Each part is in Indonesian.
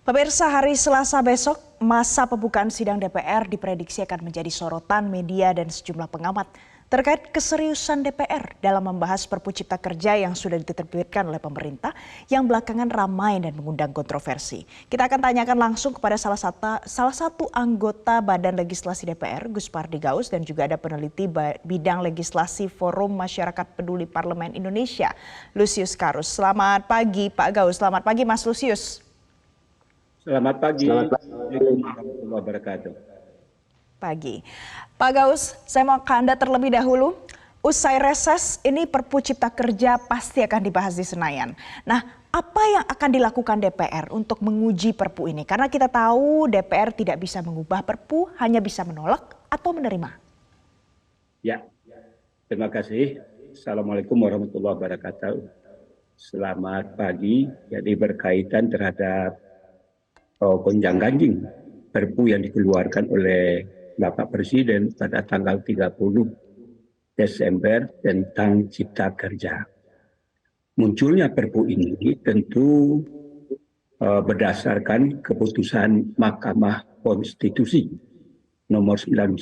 Pemirsa, hari Selasa besok, masa pembukaan sidang DPR diprediksi akan menjadi sorotan media dan sejumlah pengamat terkait keseriusan DPR dalam membahas Perpu Cipta Kerja yang sudah diterbitkan oleh pemerintah yang belakangan ramai dan mengundang kontroversi. Kita akan tanyakan langsung kepada salah satu anggota Badan Legislasi DPR, Gus Pardi Gaus, dan juga ada peneliti bidang legislasi Forum Masyarakat Peduli Parlemen Indonesia, Lusius Karus. Selamat pagi Pak Gaus, selamat pagi Mas Lusius. Selamat pagi. Assalamualaikum warahmatullahi wabarakatuh. Pagi. Pak Gaus, saya mau ke Anda terlebih dahulu. Usai reses, ini Perpu Cipta Kerja pasti akan dibahas di Senayan. Nah, apa yang akan dilakukan DPR untuk menguji Perpu ini? Karena kita tahu DPR tidak bisa mengubah Perpu, hanya bisa menolak atau menerima. Ya, terima kasih. Assalamualaikum warahmatullahi wabarakatuh. Selamat pagi. Jadi berkaitan terhadap gonjang-ganjing Perpu yang dikeluarkan oleh Bapak Presiden pada tanggal 30 Desember tentang Cipta Kerja. Munculnya Perpu ini tentu berdasarkan keputusan Mahkamah Konstitusi nomor 91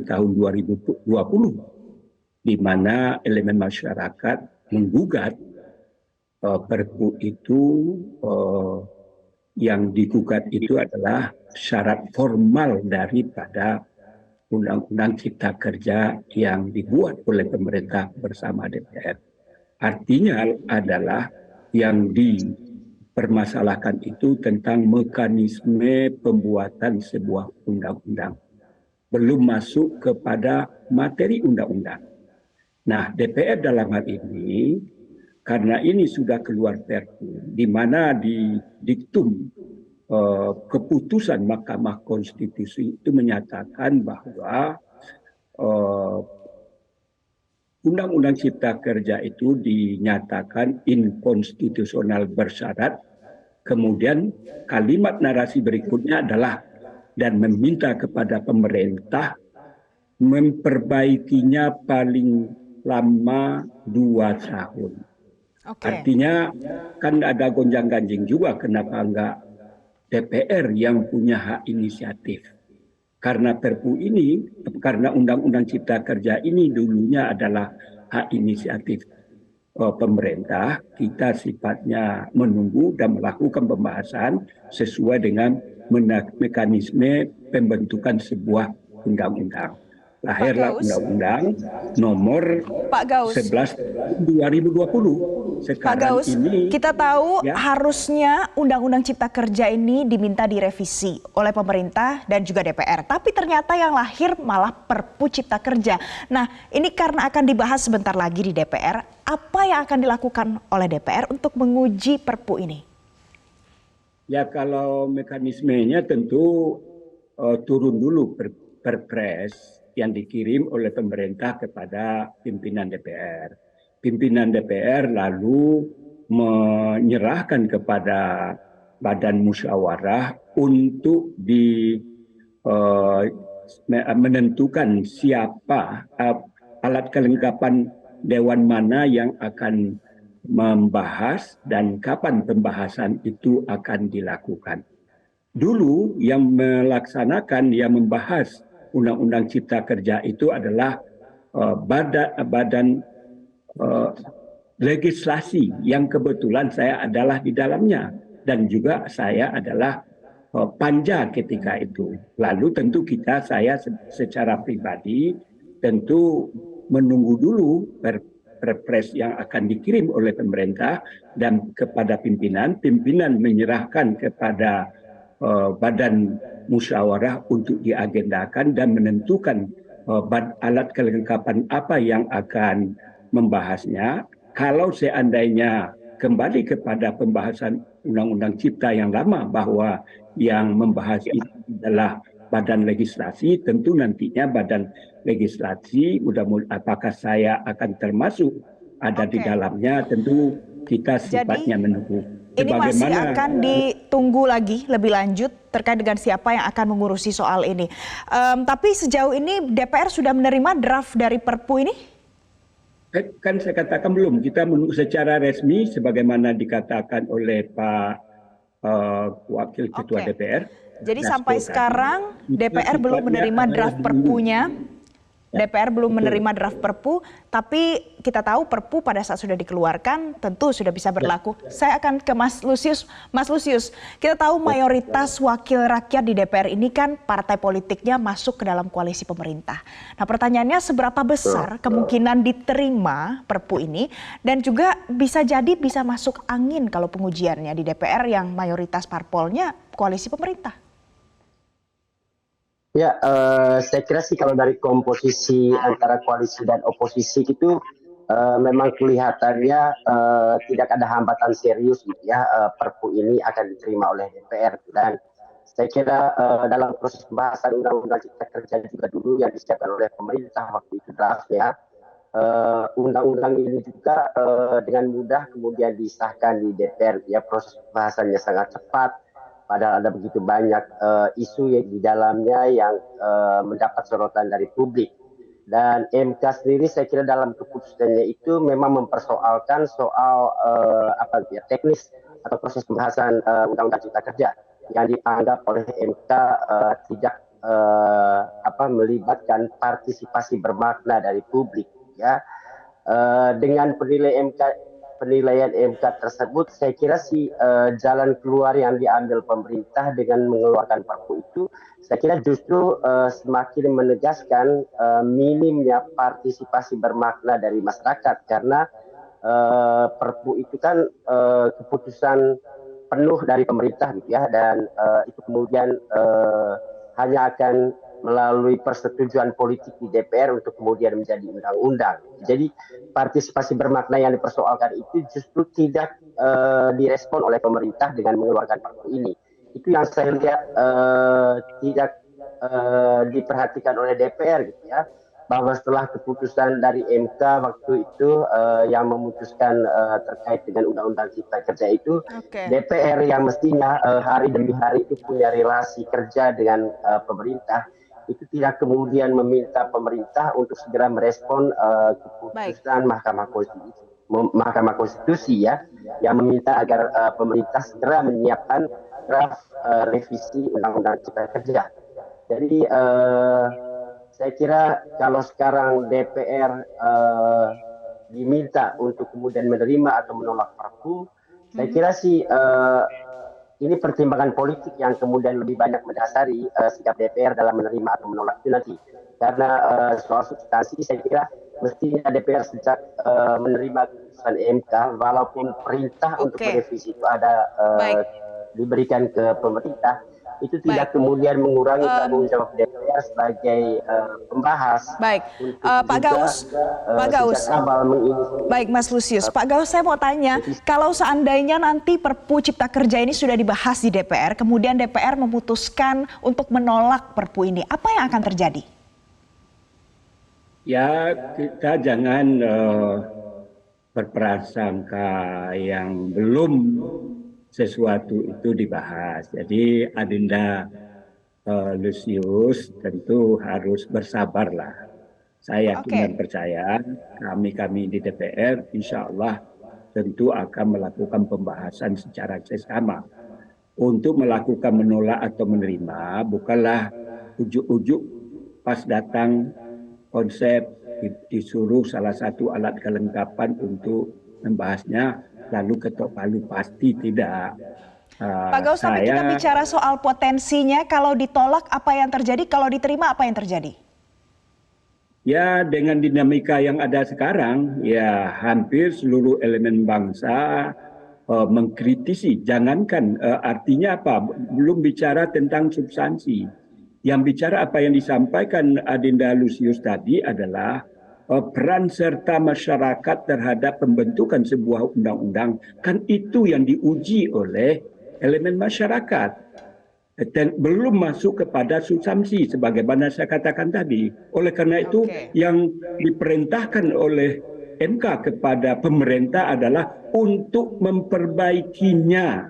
tahun 2020, di mana elemen masyarakat menggugat Perpu itu yang digugat itu adalah syarat formal daripada Undang-Undang Cipta Kerja yang dibuat oleh pemerintah bersama DPR. Artinya adalah yang dipermasalahkan itu tentang mekanisme pembuatan sebuah undang-undang. Belum masuk kepada materi undang-undang. Nah, DPR dalam hal ini, karena ini sudah keluar Perpu, di mana di diktum keputusan Mahkamah Konstitusi itu menyatakan bahwa Undang-Undang Cipta Kerja itu dinyatakan inkonstitusional bersyarat. Kemudian kalimat narasi berikutnya adalah dan meminta kepada pemerintah memperbaikinya paling lama 2 tahun. Okay. Artinya kan ada gonjang-ganjing juga kenapa enggak DPR yang punya hak inisiatif. Karena Perpu ini, karena Undang-Undang Cipta Kerja ini dulunya adalah hak inisiatif pemerintah, kita sifatnya menunggu dan melakukan pembahasan sesuai dengan mekanisme pembentukan sebuah undang-undang. Lahirlah Undang-Undang nomor 11 2020. Pak Gaus, kita tahu harusnya Undang-Undang Cipta Kerja ini diminta direvisi oleh pemerintah dan juga DPR. Tapi ternyata yang lahir malah Perpu Cipta Kerja. Nah, ini karena akan dibahas sebentar lagi di DPR. Apa yang akan dilakukan oleh DPR untuk menguji Perpu ini? Ya, kalau mekanismenya tentu turun dulu Perpres yang dikirim oleh pemerintah kepada pimpinan DPR. Pimpinan DPR lalu menyerahkan kepada Badan Musyawarah untuk menentukan siapa alat kelengkapan dewan mana yang akan membahas dan kapan pembahasan itu akan dilakukan. Dulu yang melaksanakan, yang membahas Undang-Undang Cipta Kerja itu adalah badan legislasi yang kebetulan saya adalah di dalamnya dan juga saya adalah panja ketika itu. Lalu tentu saya secara pribadi tentu menunggu dulu Perpres yang akan dikirim oleh pemerintah dan kepada pimpinan menyerahkan kepada Badan Musyawarah untuk diagendakan dan menentukan alat kelengkapan apa yang akan membahasnya. Kalau seandainya kembali kepada pembahasan Undang-Undang Cipta yang lama bahwa yang membahas itu adalah Badan Legislasi, tentu nantinya Badan Legislasi, apakah saya akan termasuk ada di dalamnya, tentu kita sifatnya menunggu. Ini masih akan ditunggu lagi lebih lanjut terkait dengan siapa yang akan mengurusi soal ini. Tapi sejauh ini DPR sudah menerima draft dari Perpu ini? Kan saya katakan belum. Kita menunggu secara resmi sebagaimana dikatakan oleh Pak Wakil Ketua Oke. DPR. Jadi Dasko sampai tadi, sekarang itu DPR belum sifatnya menerima adalah draft dulu. perpunya. Ya, DPR belum betul. menerima draft perpu, tapi kita tahu perpu pada saat sudah dikeluarkan tentu sudah bisa berlaku. Saya akan ke Mas Lusius. Mas Lusius, kita tahu mayoritas wakil rakyat di DPR ini kan partai politiknya masuk ke dalam koalisi pemerintah. Nah, pertanyaannya seberapa besar kemungkinan diterima perpu ini dan juga bisa jadi bisa masuk angin kalau pengujiannya di DPR yang mayoritas parpolnya koalisi pemerintah. Ya, saya kira sih kalau dari komposisi antara koalisi dan oposisi itu memang kelihatannya tidak ada hambatan serius gitu ya, perpu ini akan diterima oleh DPR. Dan saya kira dalam proses pembahasan Undang-Undang Cipta Kerja juga dulu yang disiapkan oleh pemerintah waktu itu draftnya, undang-undang ini juga dengan mudah kemudian disahkan di DPR. Ya, proses pembahasannya sangat cepat. Padahal ada begitu banyak isu yang di dalamnya yang mendapat sorotan dari publik. Dan MK sendiri saya kira dalam keputusannya itu memang mempersoalkan soal teknis atau proses pembahasan Undang-Undang Cipta Kerja yang dianggap oleh MK tidak melibatkan partisipasi bermakna dari publik. Ya, dengan penilaian MK tersebut, saya kira sih jalan keluar yang diambil pemerintah dengan mengeluarkan perpu itu, saya kira justru semakin menegaskan minimnya partisipasi bermakna dari masyarakat, karena perpu itu kan keputusan penuh dari pemerintah gitu ya, dan itu kemudian hanya akan melalui persetujuan politik di DPR untuk kemudian menjadi undang-undang. Jadi partisipasi bermakna yang dipersoalkan itu justru tidak direspon oleh pemerintah dengan mengeluarkan perpu ini. Itu yang saya lihat tidak diperhatikan oleh DPR gitu ya, bahwa setelah keputusan dari MK waktu itu yang memutuskan terkait dengan Undang-Undang Cipta Kerja itu, DPR yang mestinya hari demi hari itu punya relasi kerja dengan pemerintah, itu tidak kemudian meminta pemerintah untuk segera merespon keputusan Mahkamah Konstitusi ya, yang meminta agar pemerintah segera menyiapkan draft revisi Undang-Undang Cipta Kerja. Jadi saya kira kalau sekarang DPR diminta untuk kemudian menerima atau menolak perpu, saya kira sih ini pertimbangan politik yang kemudian lebih banyak mendasari sikap DPR dalam menerima atau menolak itu nanti. Karena soal substansi saya kira mestinya DPR sejak menerima keputusan MK, walaupun perintah untuk merevisi itu ada diberikan ke pemerintah, itu tidak kemudian mengurangi tanggung jawab DPR sebagai pembahas. Baik, Pak Gaus, baik Mas Lusius, Pak Gaus, saya mau tanya, kalau seandainya nanti Perpu Cipta Kerja ini sudah dibahas di DPR, kemudian DPR memutuskan untuk menolak Perpu ini, apa yang akan terjadi? Ya, kita jangan berprasangka yang belum sesuatu itu dibahas. Jadi Adinda Lusius tentu harus bersabarlah. Saya yakin dan percaya kami di DPR insya Allah tentu akan melakukan pembahasan secara sesama. Untuk melakukan menolak atau menerima bukanlah ujuk-ujuk pas datang konsep disuruh salah satu alat kelengkapan untuk membahasnya lalu ketok palu, pasti tidak. Pak Gaus, tapi kita bicara soal potensinya, kalau ditolak apa yang terjadi, kalau diterima apa yang terjadi? Ya, dengan dinamika yang ada sekarang, ya hampir seluruh elemen bangsa mengkritisi. Jangankan artinya apa? Belum bicara tentang substansi. Yang bicara apa yang disampaikan Adinda Lusius tadi adalah peran serta masyarakat terhadap pembentukan sebuah undang-undang, kan itu yang diuji oleh elemen masyarakat dan belum masuk kepada substansi sebagaimana saya katakan tadi. Oleh karena itu yang diperintahkan oleh MK kepada pemerintah adalah untuk memperbaikinya.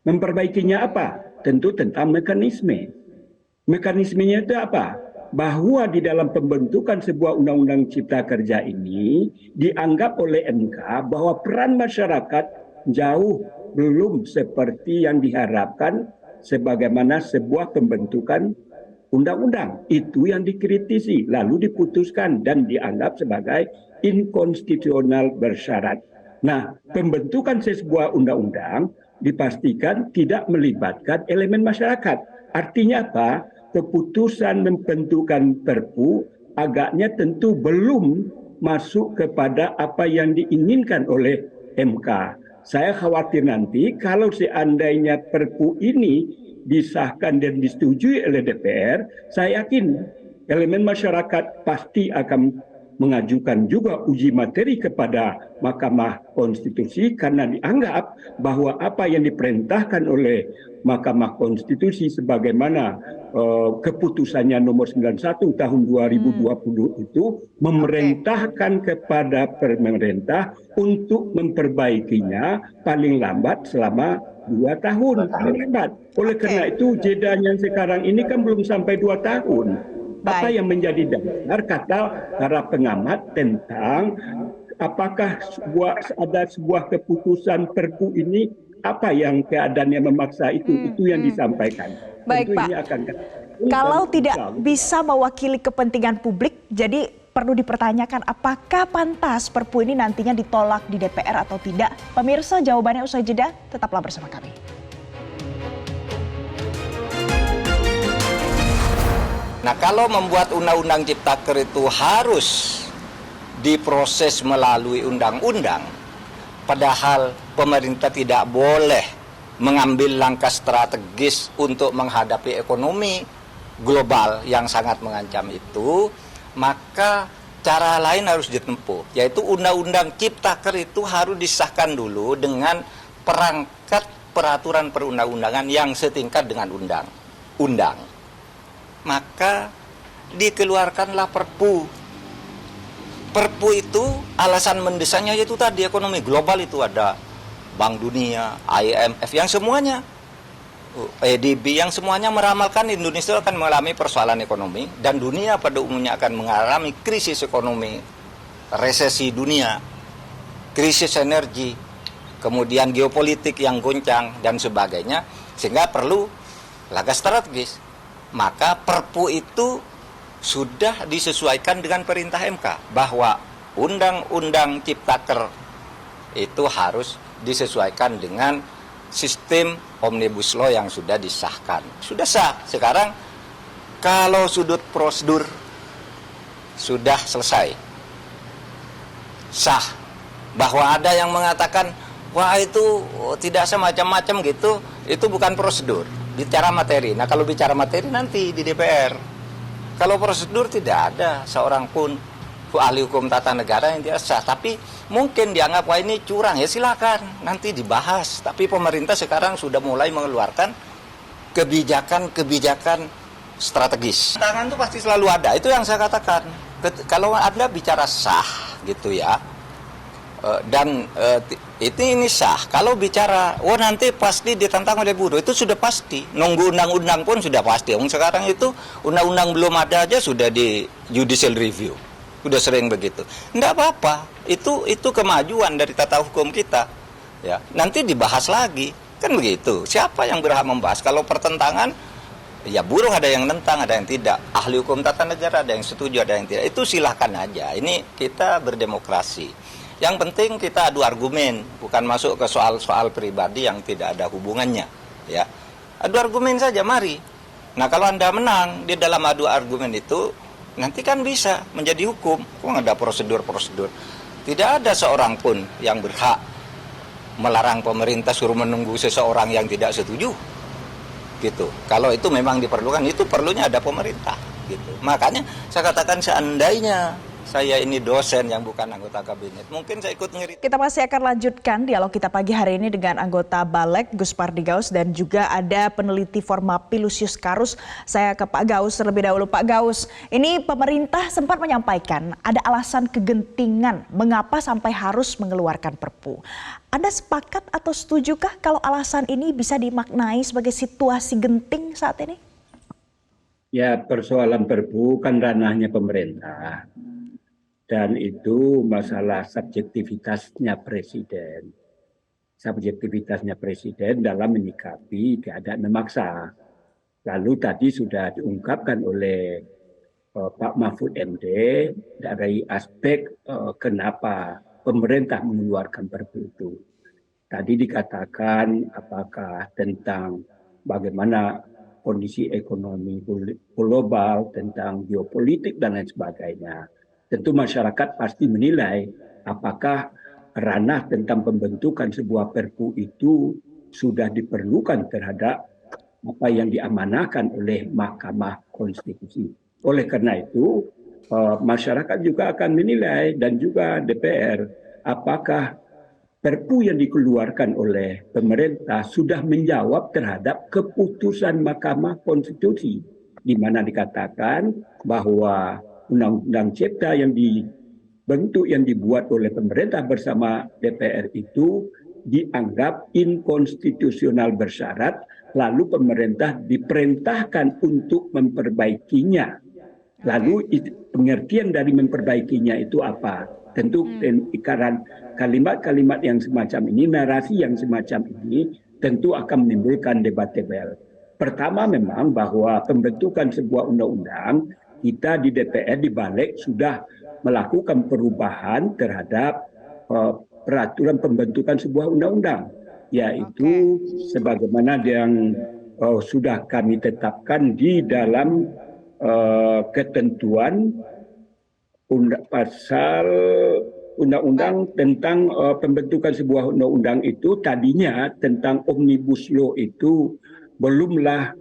Memperbaikinya apa? Tentu tentang mekanisme. Mekanismenya itu apa? Bahwa di dalam pembentukan sebuah undang-undang cipta kerja ini dianggap oleh MK bahwa peran masyarakat jauh belum seperti yang diharapkan sebagaimana sebuah pembentukan undang-undang. Itu yang dikritisi, lalu diputuskan dan dianggap sebagai inkonstitusional bersyarat. Nah, pembentukan sebuah undang-undang dipastikan tidak melibatkan elemen masyarakat. Artinya apa? Keputusan membentukkan Perpu agaknya tentu belum masuk kepada apa yang diinginkan oleh MK. Saya khawatir nanti kalau seandainya Perpu ini disahkan dan disetujui oleh DPR, saya yakin elemen masyarakat pasti akan mengajukan juga uji materi kepada Mahkamah Konstitusi karena dianggap bahwa apa yang diperintahkan oleh Mahkamah Konstitusi sebagaimana keputusannya nomor 91 tahun 2020 itu memerintahkan kepada pemerintah untuk memperbaikinya paling lambat selama 2 tahun. Paling lambat. Oleh karena itu jedanya sekarang ini kan belum sampai 2 tahun. Apa yang menjadi dasar kata para pengamat tentang apakah ada sebuah keputusan Perpu ini, apa yang keadaannya memaksa itu yang disampaikan. Baik, tentu Pak. ini akan Kalau tidak bisa mewakili kepentingan publik, jadi perlu dipertanyakan apakah pantas Perpu ini nantinya ditolak di DPR atau tidak. Pemirsa, jawabannya usai jeda, tetaplah bersama kami. Nah, kalau membuat undang-undang Ciptaker itu harus diproses melalui undang-undang, padahal pemerintah tidak boleh mengambil langkah strategis untuk menghadapi ekonomi global yang sangat mengancam itu, maka cara lain harus ditempuh, yaitu undang-undang Ciptaker itu harus disahkan dulu dengan perangkat peraturan perundang-undangan yang setingkat dengan undang. Maka dikeluarkanlah Perpu. Perpu itu alasan mendesanya yaitu tadi ekonomi global, itu ada Bank Dunia, IMF, yang semuanya, EDB, yang semuanya meramalkan Indonesia akan mengalami persoalan ekonomi dan dunia pada umumnya akan mengalami krisis ekonomi, resesi dunia, krisis energi, kemudian geopolitik yang goncang dan sebagainya, sehingga perlu langkah strategis. Maka Perpu itu sudah disesuaikan dengan perintah MK bahwa Undang-Undang Ciptaker itu harus disesuaikan dengan sistem Omnibus Law yang sudah disahkan. Sudah sah. Sekarang kalau sudut prosedur sudah selesai, sah. Bahwa ada yang mengatakan, wah itu tidak semacam-macam gitu, itu bukan prosedur. Bicara materi. Nah, kalau bicara materi nanti di DPR. Kalau prosedur tidak ada seorang pun ahli hukum tata negara yang tidak sah. Tapi mungkin dianggap wah ini curang, ya silakan nanti dibahas. Tapi pemerintah sekarang sudah mulai mengeluarkan kebijakan strategis. Tantangan itu pasti selalu ada. Itu yang saya katakan. Kalau Anda bicara sah gitu ya, dan ini sah. Kalau bicara, nanti pasti ditantang oleh buruh, itu sudah pasti. Nunggu undang-undang pun sudah pasti. Sekarang itu undang-undang belum ada aja sudah di judicial review, sudah sering begitu. Enggak apa-apa. Itu kemajuan dari tata hukum kita. Ya, nanti dibahas lagi, kan begitu. Siapa yang berhak membahas? Kalau pertentangan, ya buruh ada yang nentang, ada yang tidak. Ahli hukum tata negara ada yang setuju, ada yang tidak. Itu silahkan aja. Ini kita berdemokrasi. Yang penting kita adu argumen, bukan masuk ke soal-soal pribadi yang tidak ada hubungannya. Ya, adu argumen saja, mari. Nah, kalau Anda menang di dalam adu argumen itu, nanti kan bisa menjadi hukum. Kok ada prosedur-prosedur? Tidak ada seorang pun yang berhak melarang pemerintah suruh menunggu seseorang yang tidak setuju. Gitu. Kalau itu memang diperlukan, itu perlunya ada pemerintah. Gitu. Makanya saya katakan seandainya saya ini dosen yang bukan anggota kabinet, mungkin saya ikut ngeri. Kita masih akan lanjutkan dialog kita pagi hari ini dengan anggota Balek Gus Pardi Gaus dan juga ada peneliti Formapi Lusius Karus. Saya ke Pak Gaus terlebih dahulu. Pak Gaus, ini pemerintah sempat menyampaikan ada alasan kegentingan mengapa sampai harus mengeluarkan Perpu. Anda sepakat atau setujukah kalau alasan ini bisa dimaknai sebagai situasi genting saat ini? Ya, persoalan Perpu kan ranahnya pemerintah. Dan itu masalah subjektivitasnya presiden. subjektivitasnya presiden dalam menyikapi keadaan memaksa. Lalu tadi sudah diungkapkan oleh Pak Mahfud MD dari aspek kenapa pemerintah mengeluarkan Perpu itu. Tadi dikatakan apakah tentang bagaimana kondisi ekonomi global, tentang geopolitik dan lain sebagainya. Tentu masyarakat pasti menilai apakah ranah tentang pembentukan sebuah Perpu itu sudah diperlukan terhadap apa yang diamanahkan oleh Mahkamah Konstitusi. Oleh karena itu, masyarakat juga akan menilai dan juga DPR apakah Perpu yang dikeluarkan oleh pemerintah sudah menjawab terhadap keputusan Mahkamah Konstitusi, di mana dikatakan bahwa Undang-Undang Cipta yang dibentuk yang dibuat oleh pemerintah bersama DPR itu dianggap inkonstitusional bersyarat, lalu pemerintah diperintahkan untuk memperbaikinya. Lalu pengertian dari memperbaikinya itu apa? Tentu ikaran kalimat-kalimat yang semacam ini, narasi yang semacam ini tentu akan menimbulkan debat tebal. Pertama memang bahwa pembentukan sebuah undang-undang, kita di DPR di balik sudah melakukan perubahan terhadap peraturan pembentukan sebuah undang-undang, yaitu sebagaimana yang sudah kami tetapkan di dalam ketentuan pasal undang-undang tentang pembentukan sebuah undang-undang itu. Tadinya tentang omnibus law itu belumlah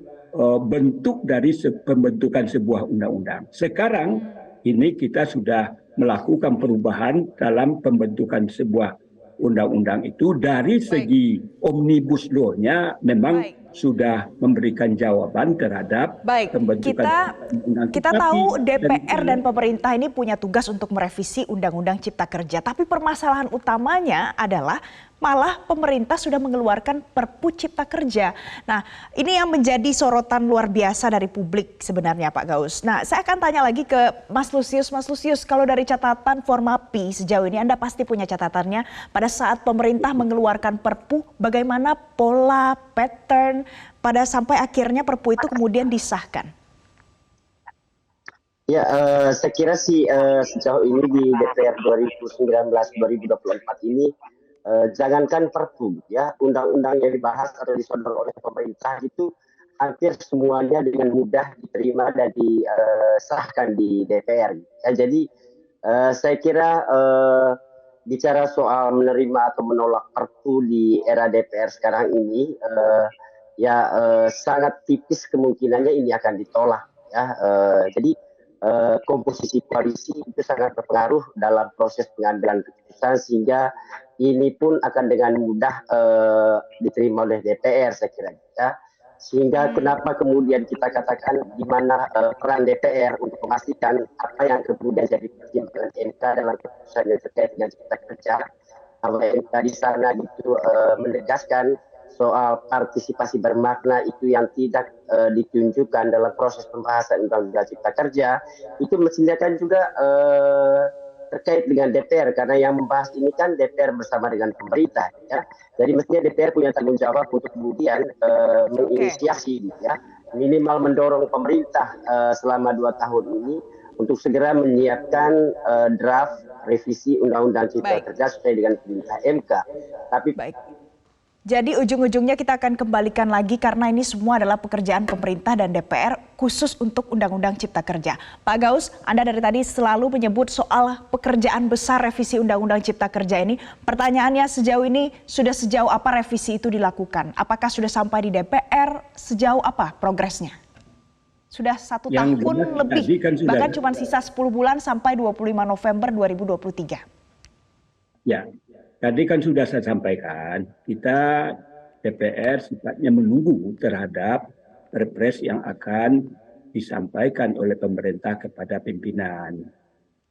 bentuk dari pembentukan sebuah undang-undang. Sekarang ini kita sudah melakukan perubahan dalam pembentukan sebuah undang-undang itu. Dari segi omnibus law-nya memang sudah memberikan jawaban terhadap pembentukan undang-undang. Kita tahu DPR dan pemerintah ini punya tugas untuk merevisi Undang-Undang Cipta Kerja, tapi permasalahan utamanya adalah malah pemerintah sudah mengeluarkan Perpu Cipta Kerja. Nah, ini yang menjadi sorotan luar biasa dari publik sebenarnya, Pak Gauss. Nah, saya akan tanya lagi ke Mas Lusius. Mas Lusius, kalau dari catatan Formapi sejauh ini Anda pasti punya catatannya pada saat pemerintah mengeluarkan Perpu, bagaimana pola, pattern pada sampai akhirnya Perpu itu kemudian disahkan. Ya, saya kira sih sejauh ini di DPR 2019-2024 ini jangankan Perpu, ya, undang-undang yang dibahas atau disodorkan oleh pemerintah itu hampir semuanya dengan mudah diterima dan disahkan di DPR. Ya, jadi saya kira bicara soal menerima atau menolak Perpu di era DPR sekarang ini, sangat tipis kemungkinannya ini akan ditolak. Ya, jadi komposisi koalisi itu sangat berpengaruh dalam proses pengambilan keputusan, sehingga ini pun akan dengan mudah diterima oleh DPR, saya kira. Ya. Sehingga kenapa kemudian kita katakan di mana peran DPR untuk memastikan apa yang kemudian jadi pertimbangan MK dalam keputusan yang terkait dengan Cipta Kerja, bahwa MK di sana itu menegaskan soal partisipasi bermakna itu yang tidak ditunjukkan dalam proses pembahasan Undang-Undang Cipta Kerja, itu mestinya kan juga terkait dengan DPR, karena yang membahas ini kan DPR bersama dengan pemerintah. Ya. Jadi mestinya DPR punya tanggung jawab untuk kemudian menginisiasi, ya, minimal mendorong pemerintah selama 2 tahun ini untuk segera menyiapkan draft revisi Undang-Undang Cipta Kerja sesuai dengan perintah MK. Tapi jadi ujung-ujungnya kita akan kembalikan lagi karena ini semua adalah pekerjaan pemerintah dan DPR khusus untuk Undang-Undang Cipta Kerja. Pak Gauss, Anda dari tadi selalu menyebut soal pekerjaan besar revisi Undang-Undang Cipta Kerja ini. Pertanyaannya sejauh ini sudah sejauh apa revisi itu dilakukan? Apakah sudah sampai di DPR? Sejauh apa progresnya? Sudah 1 tahun lebih, bahkan cuma sisa 10 bulan sampai 25 November 2023. Ya. Tadi kan sudah saya sampaikan, kita DPR sifatnya menunggu terhadap perpres yang akan disampaikan oleh pemerintah kepada pimpinan.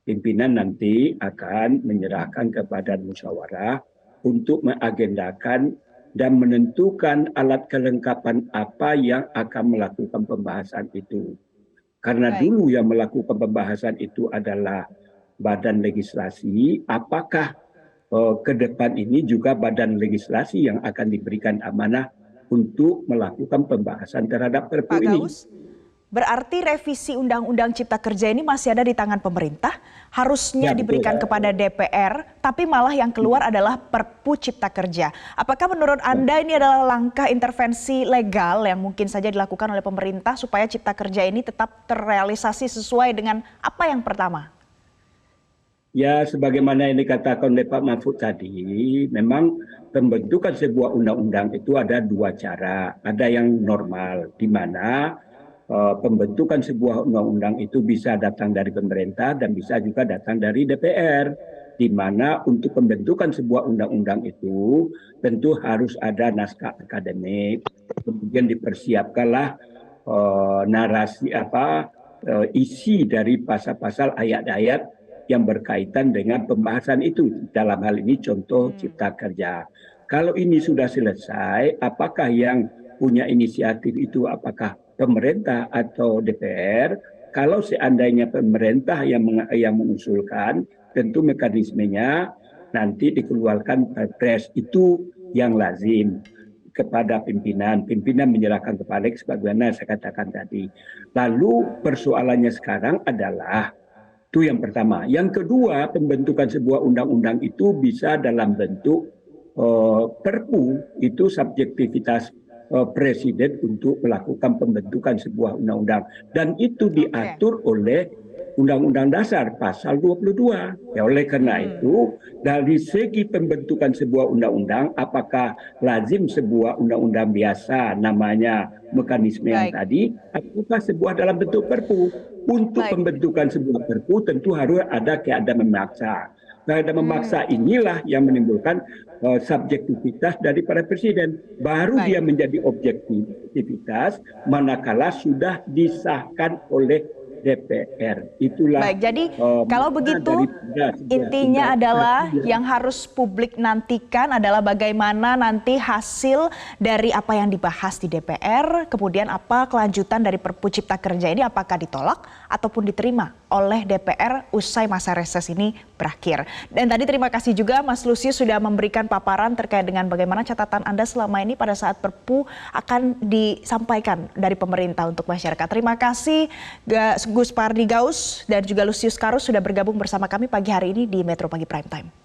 Pimpinan nanti akan menyerahkan kepada musyawarah untuk mengagendakan dan menentukan alat kelengkapan apa yang akan melakukan pembahasan itu. Karena dulu yang melakukan pembahasan itu adalah badan legislasi, apakah ke depan ini juga badan legislasi yang akan diberikan amanah untuk melakukan pembahasan terhadap Perpu Pak ini. Gaus, berarti revisi Undang-Undang Cipta Kerja ini masih ada di tangan pemerintah, harusnya Ya, betul. diberikan kepada DPR, tapi malah yang keluar adalah Perpu Cipta Kerja. Apakah menurut Anda ini adalah langkah intervensi legal yang mungkin saja dilakukan oleh pemerintah supaya Cipta Kerja ini tetap terrealisasi sesuai dengan apa yang pertama? Ya, sebagaimana yang dikatakan oleh Pak Mahfud tadi, memang pembentukan sebuah undang-undang itu ada dua cara. Ada yang normal, di mana pembentukan sebuah undang-undang itu bisa datang dari pemerintah dan bisa juga datang dari DPR. Di mana untuk pembentukan sebuah undang-undang itu tentu harus ada naskah akademik, kemudian dipersiapkanlah narasi isi dari pasal-pasal ayat-ayat yang berkaitan dengan pembahasan itu. Dalam hal ini contoh Cipta Kerja. Kalau ini sudah selesai, apakah yang punya inisiatif itu apakah pemerintah atau DPR? Kalau seandainya pemerintah yang mengusulkan, tentu mekanismenya nanti dikeluarkan Perpres, itu yang lazim kepada pimpinan. Pimpinan menyerahkan kepada sebagaimana saya katakan tadi. Lalu persoalannya sekarang adalah itu yang pertama. Yang kedua, pembentukan sebuah undang-undang itu bisa dalam bentuk Perpu, itu subjektivitas Presiden untuk melakukan pembentukan sebuah undang-undang. Dan itu diatur oleh Undang-Undang Dasar pasal 22. Ya, oleh karena itu, dari segi pembentukan sebuah undang-undang, apakah lazim sebuah undang-undang biasa namanya mekanisme yang tadi, ataukah sebuah dalam bentuk Perpu? Untuk pembentukan sebuah Perpu tentu harus ada keadaan memaksa. Keadaan memaksa inilah yang menimbulkan subjektivitas daripada Presiden. Baru dia menjadi objektivitas manakala sudah disahkan oleh DPR. Itulah. Baik, jadi kalau begitu intinya adalah yang harus publik nantikan adalah bagaimana nanti hasil dari apa yang dibahas di DPR, kemudian apa kelanjutan dari Perpu Cipta Kerja ini, apakah ditolak ataupun diterima oleh DPR usai masa reses ini berakhir. Dan tadi terima kasih juga Mas Lusius sudah memberikan paparan terkait dengan bagaimana catatan Anda selama ini pada saat Perpu akan disampaikan dari pemerintah untuk masyarakat. Terima kasih Gus Pardi Gaus dan juga Lusius Karus sudah bergabung bersama kami pagi hari ini di Metro Pagi Prime Time.